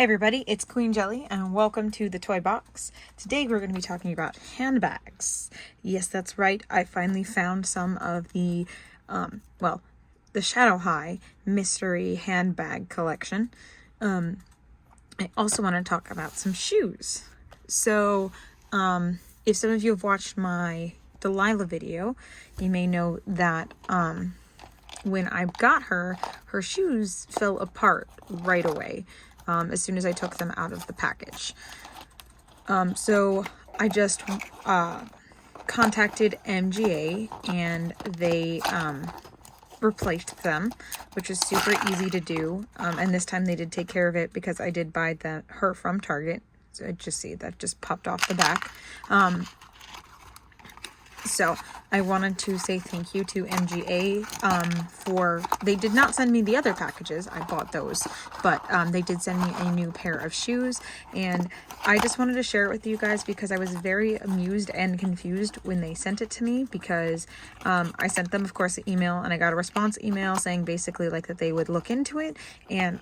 Hey everybody, it's Queen Jelly and welcome to the Toy Box. Today we're going to be talking about handbags. Yes, that's right. I finally found some of the, the Shadow High mystery handbag collection. I also want to talk about some shoes. So, if some of you have watched my Delilah video, you may know that, when I got her shoes fell apart right away. As soon as I took them out of the package. So I just contacted MGA and they replaced them, which is super easy to do. And this time they did take care of it because I did buy her from Target. So I just see that just popped off the back. So I wanted to say thank you to MGA they did not send me the other packages. I bought those, but they did send me a new pair of shoes, and I just wanted to share it with you guys because I was very amused and confused when they sent it to me because I sent them, of course, an email, and I got a response email saying basically like that they would look into it, and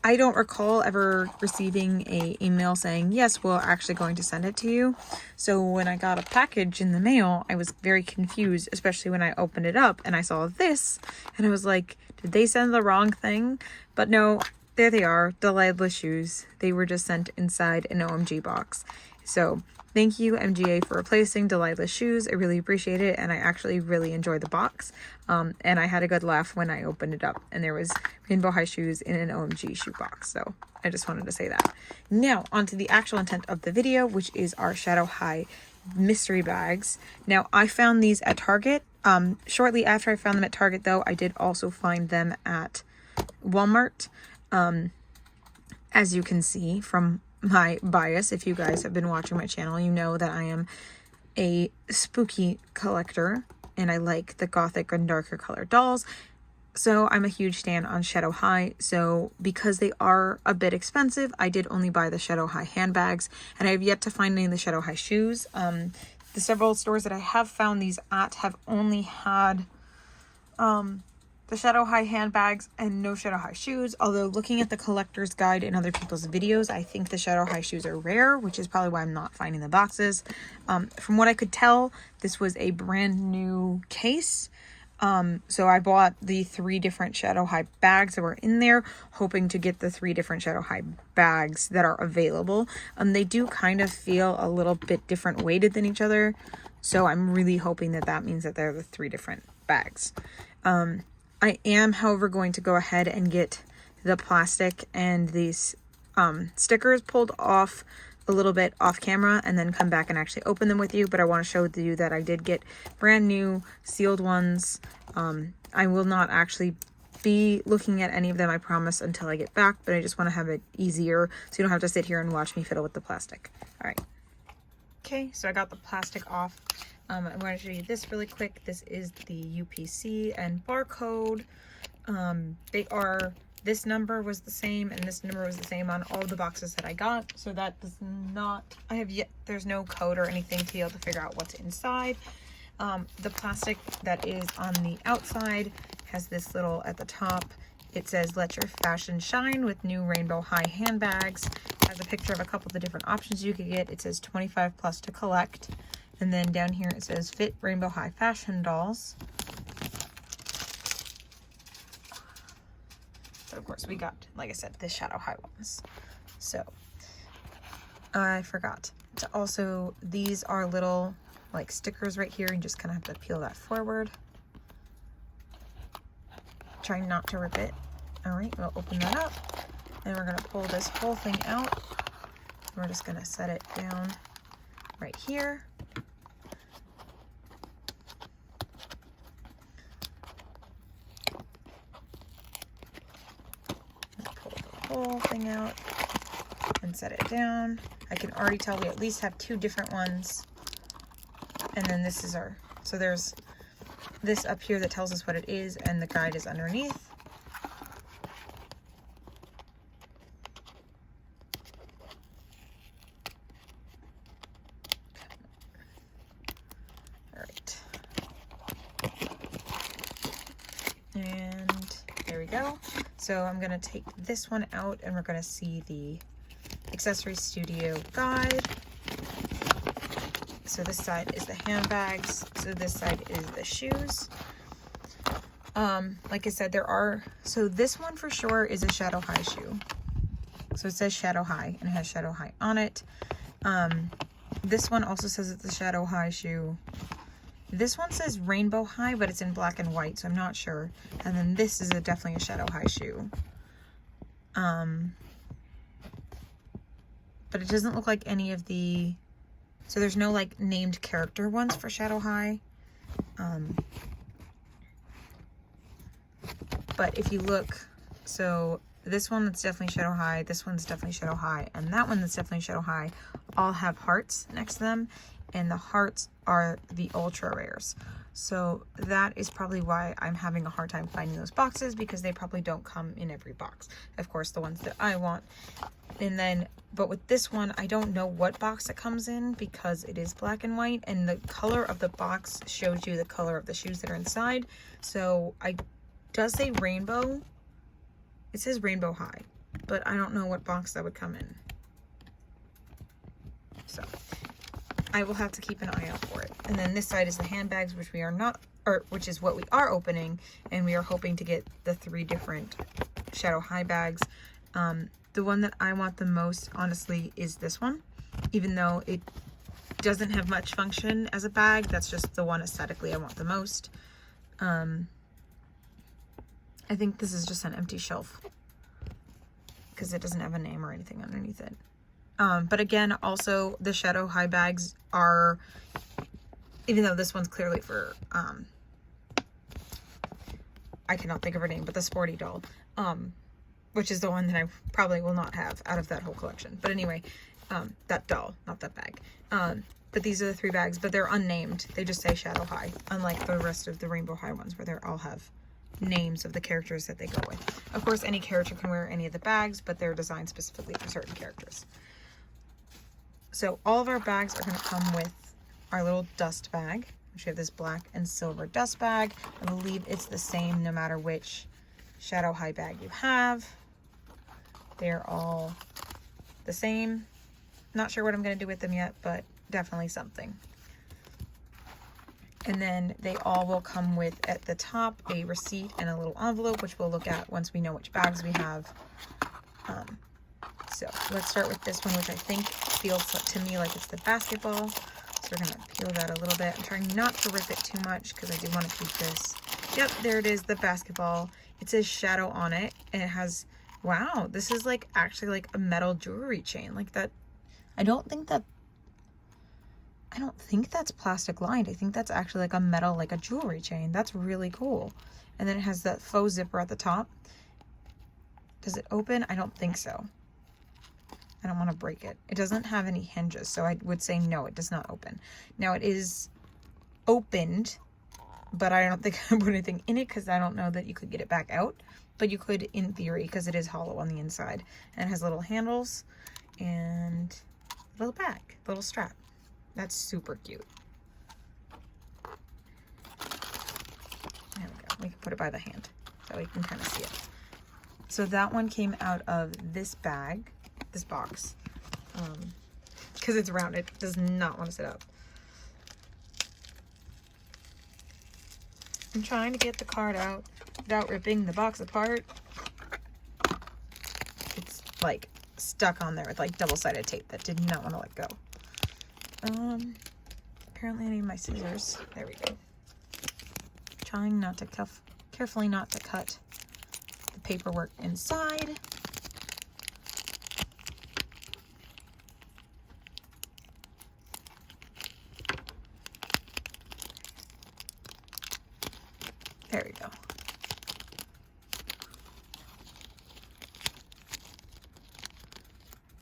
I don't recall ever receiving an email saying, yes, we're actually going to send it to you. So when I got a package in the mail, I was very confused, especially when I opened it up and I saw this. And I was like, did they send the wrong thing? But no, there they are, Delilah shoes. They were just sent inside an OMG box. So thank you, MGA, for replacing Delilah's shoes. I really appreciate it, and I actually really enjoyed the box. And I had a good laugh when I opened it up, and there was Rainbow High shoes in an OMG shoe box. So I just wanted to say that. Now, onto the actual intent of the video, which is our Shadow High mystery bags. Now, I found these at Target. Shortly after I found them at Target, though, I did also find them at Walmart. As you can see from my bias, if you guys have been watching my channel, you know that I am a spooky collector and I like the gothic and darker color dolls. So I'm a huge fan on Shadow High. So because they are a bit expensive, I did only buy the Shadow High handbags, and I have yet to find any of the Shadow High shoes. The several stores that I have found these at have only had the Shadow High handbags and no Shadow High shoes. Although looking at the collector's guide and other people's videos, I think the Shadow High shoes are rare, which is probably why I'm not finding the boxes. From what I could tell, this was a brand new case. So I bought the 3 different Shadow High bags that were in there, hoping to get the 3 different Shadow High bags that are available. They do kind of feel a little bit different weighted than each other. So I'm really hoping that that means that they're the 3 different bags. I am, however, going to go ahead and get the plastic and these stickers pulled off a little bit off camera and then come back and actually open them with you. But I want to show you that I did get brand new sealed ones. I will not actually be looking at any of them, I promise, until I get back. But I just want to have it easier so you don't have to sit here and watch me fiddle with the plastic. All right. Okay, so I got the plastic off. I'm going to show you this really quick. This is the UPC and barcode. This number was the same and this number was the same on all the boxes that I got. So that does not, there's no code or anything to be able to figure out what's inside. The plastic that is on the outside has this little at the top. It says, let your fashion shine with new Rainbow High handbags. It has a picture of a couple of the different options you could get. It says 25 plus to collect. And then down here it says fit Rainbow High fashion dolls. But of course we got, like I said, the Shadow High ones. So I forgot to also, these are little like stickers right here. You just kind of have to peel that forward. Try not to rip it. All right, we'll open that up and we're gonna pull this whole thing out. We're just gonna set it down right here. Pull the whole thing out and set it down. I can already tell we at least have 2 different ones. And then this is so there's this up here that tells us what it is, and the guide is underneath. All right. And there we go. So I'm gonna take this one out and we're gonna see the Accessory Studio guide. So this side is the handbags. So this side is the shoes. Like I said, so this one for sure is a Shadow High shoe. So it says Shadow High and it has Shadow High on it. This one also says it's a Shadow High shoe. This one says Rainbow High, but it's in black and white, so I'm not sure. And then this is definitely a Shadow High shoe. But it doesn't look like any of the, so there's no like named character ones for Shadow High. But if you look, so this one that's definitely Shadow High, this one's definitely Shadow High, and that one that's definitely Shadow High all have hearts next to them, and the hearts are the ultra rares. So that is probably why I'm having a hard time finding those boxes, because they probably don't come in every box. Of course, the ones that I want. And then, but with this one, I don't know what box it comes in because it is black and white, and the color of the box shows you the color of the shoes that are inside. So does say rainbow. It says Rainbow High, but I don't know what box that would come in. So I will have to keep an eye out for it. And then this side is the handbags, which we are not, or which is what we are opening, and we are hoping to get the 3 different Shadow High bags. The one that I want the most, honestly, is this one, even though it doesn't have much function as a bag. That's just the one aesthetically I want the most. I think this is just an empty shelf because it doesn't have a name or anything underneath it. But again, also the Shadow High bags are, even though this one's clearly for, I cannot think of her name, but the sporty doll, which is the one that I probably will not have out of that whole collection. But anyway, that doll, not that bag. But these are the 3 bags, but they're unnamed. They just say Shadow High, unlike the rest of the Rainbow High ones where they all have names of the characters that they go with. Of course, any character can wear any of the bags, but they're designed specifically for certain characters. So all of our bags are going to come with our little dust bag, which we have this black and silver dust bag. I believe it's the same no matter which Shadow High bag you have. They're all the same. Not sure what I'm going to do with them yet, but definitely something. And then they all will come with, at the top, a receipt and a little envelope, which we'll look at once we know which bags we have. So let's start with this one, which I think feels to me like it's the basketball. So we're going to peel that a little bit. I'm trying not to rip it too much because I do want to keep this. Yep, there it is, the basketball. It says Shadow on it, and it has, wow, this is like actually like a metal jewelry chain like that. I don't think that's plastic lined. I think that's actually like a metal, like a jewelry chain. That's really cool. And then it has that faux zipper at the top. Does it open? I don't think so. I don't want to break it. It doesn't have any hinges, so I would say no, it does not open. Now it is opened, but I don't think I put anything in it because I don't know that you could get it back out. But you could in theory because it is hollow on the inside. And it has little handles and a little bag, little strap. That's super cute. There we go. We can put it by the hand so we can kind of see it. So that one came out of this bag, this box, because it's round. It does not want to sit up. I'm trying to get the card out without ripping the box apart. It's like stuck on there with like double-sided tape that did not want to let go. Apparently I need my scissors. There we go. Trying not to carefully not to cut the paperwork inside. There we go.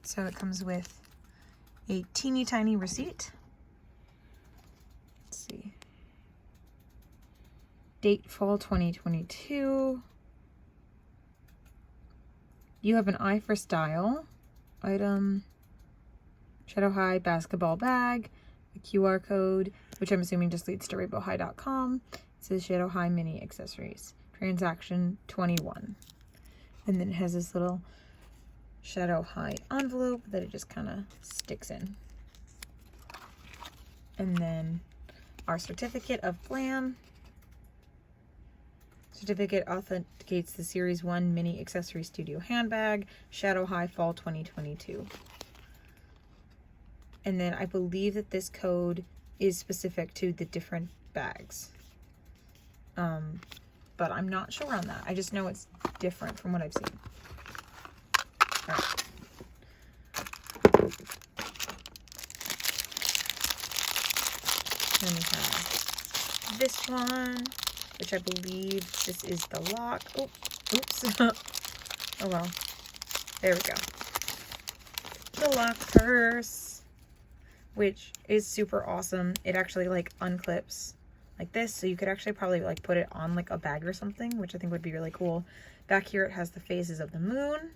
So it comes with a teeny tiny receipt. Let's see. Date fall 2022. You have an eye for style. Item. Shadow High basketball bag. A QR code, which I'm assuming just leads to rainbowhigh.com. It says Shadow High mini accessories. Transaction 21. And then it has this little Shadow High envelope that it just kind of sticks in. And then our certificate of glam. Certificate authenticates the Series 1 Mini Accessory Studio handbag, Shadow High Fall 2022. And then I believe that this code is specific to the different bags. But I'm not sure on that. I just know it's different from what I've seen. All right. Then we have this one, which I believe this is the lock. Oh, oops. Oh well. There we go. The lock purse, which is super awesome. It actually like unclips like this, so you could actually probably like put it on like a bag or something, which I think would be really cool. Back here it has the phases of the moon,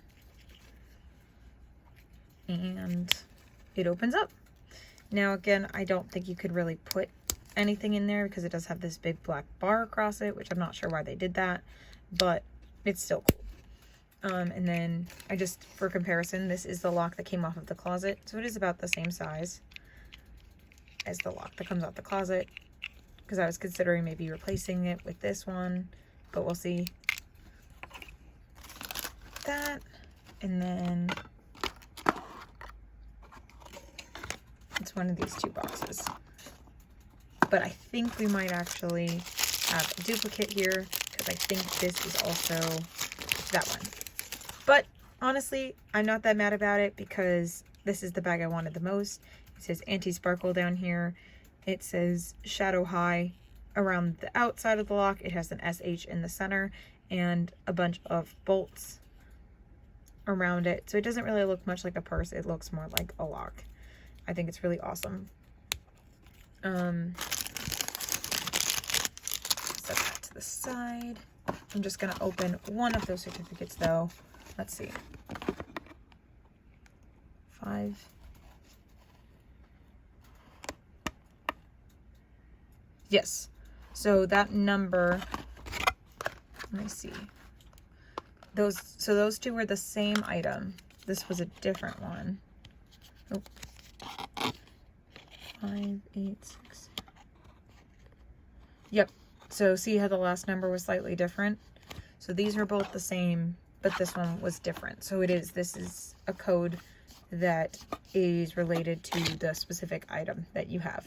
and it opens up. Now again, I don't think you could really put anything in there because it does have this big black bar across it, which I'm not sure why they did that, but it's still cool. And then I just, for comparison, this is the lock that came off of the closet, so it is about the same size as the lock that comes out the closet, because I was considering maybe replacing it with this one, but we'll see. That, and then it's one of these two boxes. But I think we might actually have a duplicate here, because I think this is also that one. But honestly, I'm not that mad about it because this is the bag I wanted the most. It says anti-sparkle down here. It says Shadow High around the outside of the lock. It has an SH in the center and a bunch of bolts around it. So it doesn't really look much like a purse. It looks more like a lock. I think it's really awesome. Set that to the side. I'm just going to open one of those certificates though. Let's see. 5. Yes. So that number, let me see. Those two were the same item. This was a different one. Oh. 5, 8, 6. Yep. So see how the last number was slightly different? So these are both the same, but this one was different. So this is a code that is related to the specific item that you have.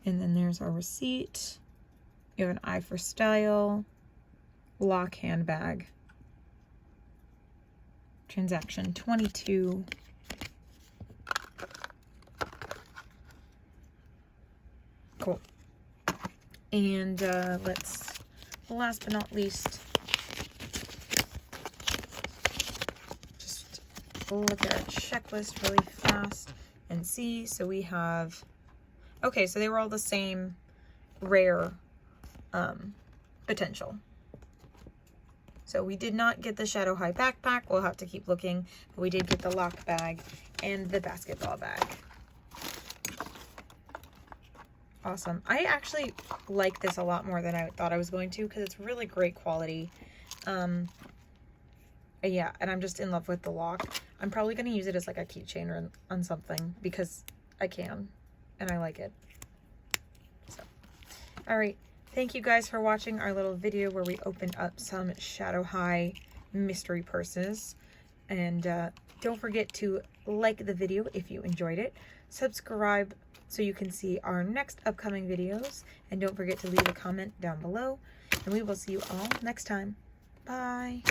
And then there's our receipt. You have an eye for style, lock handbag, transaction 22. Cool. And last but not least, just look at our checklist really fast and see. So we have, okay, so they were all the same rare potential. So we did not get the Shadow High backpack. We'll have to keep looking. But we did get the lock bag and the basketball bag. Awesome. I actually like this a lot more than I thought I was going to because it's really great quality. Yeah, and I'm just in love with the lock. I'm probably going to use it as like a keychain or on something because I can and I like it. So, all right. Thank you guys for watching our little video where we opened up some Shadow High mystery purses. And don't forget to like the video if you enjoyed it. Subscribe so you can see our next upcoming videos. And don't forget to leave a comment down below. And we will see you all next time. Bye.